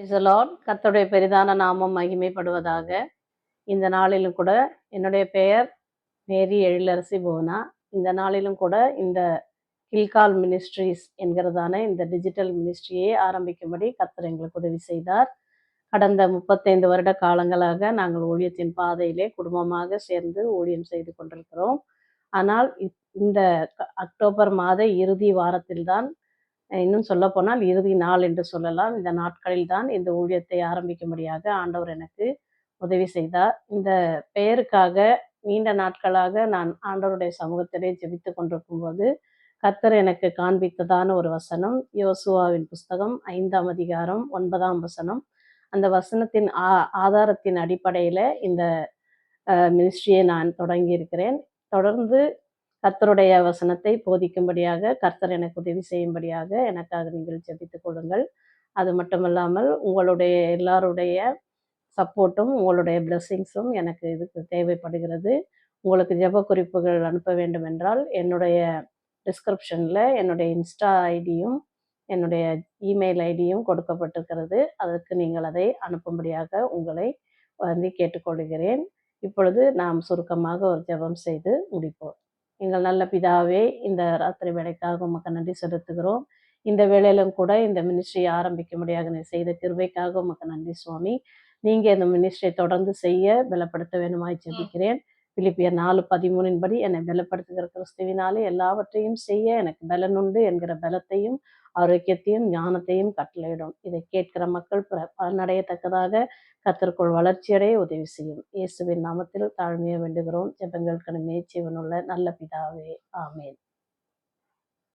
Praise the Lord. கர்த்தருடைய பெரிதான நாமம் மகிமைப்படுவதாக. இந்த நாளிலும் கூட என்னுடைய பெயர் மேரி எழிலரசி புவனா. இந்த நாளிலும் கூட இந்த கில்கால் மினிஸ்ட்ரீஸ் என்கிறதான இந்த டிஜிட்டல் மினிஸ்ட்ரியை ஆரம்பிக்கும்படி கர்த்தர் எங்களுக்கு உதவி செய்தார். கடந்த 35 வருட காலங்களாக நாங்கள் ஊழியத்தின் பாதையிலே குடும்பமாக சேர்ந்து ஊழியம் செய்து கொண்டிருக்கிறோம். ஆனால் இந்த அக்டோபர் மாத இறுதி வாரத்தில்தான், இன்னும் சொல்லப்போனால் இறுதி நாள் என்று சொல்லலாம், இந்த நாட்களில் தான் இந்த ஊழியத்தை ஆரம்பிக்கும்படியாக ஆண்டவர் எனக்கு உதவி செய்தார். இந்த பெயருக்காக நீண்ட நாட்களாக நான் ஆண்டவருடைய சமூகத்திலே ஜெபித்து கொண்டிருக்கும்போது கர்த்தர் எனக்கு காண்பித்ததான ஒரு வசனம், யோசுவாவின் புஸ்தகம் 5ஆம் அதிகாரம் 9ஆம் வசனம். அந்த வசனத்தின் ஆதாரத்தின் அடிப்படையில் இந்த மினிஸ்ட்ரியை நான் தொடங்கி இருக்கிறேன். தொடர்ந்து கர்த்தருடைய வசனத்தை போதிக்கும்படியாக கர்த்தர் எனக்கு உதவி செய்யும்படியாக எனக்காக நீங்கள் ஜெபித்துக் கொள்ளுங்கள். அது மட்டுமல்லாமல் உங்களுடைய எல்லாருடைய சப்போர்ட்டும் உங்களுடைய பிளெஸ்ஸிங்ஸும் எனக்கு இதுக்கு தேவைப்படுகிறது. உங்களுக்கு ஜெப குறிப்புகள் அனுப்ப வேண்டும் என்றால் என்னுடைய டிஸ்கிரிப்ஷனில் என்னுடைய இன்ஸ்டா ஐடியும் என்னுடைய இமெயில் ஐடியும் கொடுக்கப்பட்டிருக்கிறது. அதற்கு நீங்கள் அதை அனுப்பும்படியாக உங்களை கேட்டுக்கொள்கிறேன். இப்பொழுது நாம் சுருக்கமாக ஒரு ஜெபம் செய்து முடிப்போம். எங்கள் நல்ல பிதாவே, இந்த ராத்திரி வேளைக்காக உமக்கு நன்றி செலுத்துகிறோம். இந்த வேளையிலும் கூட இந்த மினிஸ்ட்ரியை ஆரம்பிக்கும்படியாக நீ செய்த கிருபைக்காக உமக்கு நன்றி சுவாமி. நீங்கள் இந்த மினிஸ்ட்ரியை தொடர்ந்து செய்ய பலப்படுத்த வேண்டுமாய் ஜெபிக்கிறேன். பிலிப்பியர் 4:13 படி என்னை பலப்படுத்துகிற கிறிஸ்துவினாலே எல்லாவற்றையும் செய்ய எனக்கு பலனுண்டு என்கிற பலத்தையும் ஆரோக்கியத்தையும் ஞானத்தையும் கட்டளையிடும். இதை கேட்கிற மக்கள் பலனடையத்தக்கதாக கர்த்தருக்குள் வளர்ச்சியடைய உதவி செய்யும். இயேசுவின் நாமத்தில் தாழ்மையை வேண்டுகிறோம். ஜெபங்கள் கனமே ஜீவனுள்ள நல்ல பிதாவே, ஆமேன்.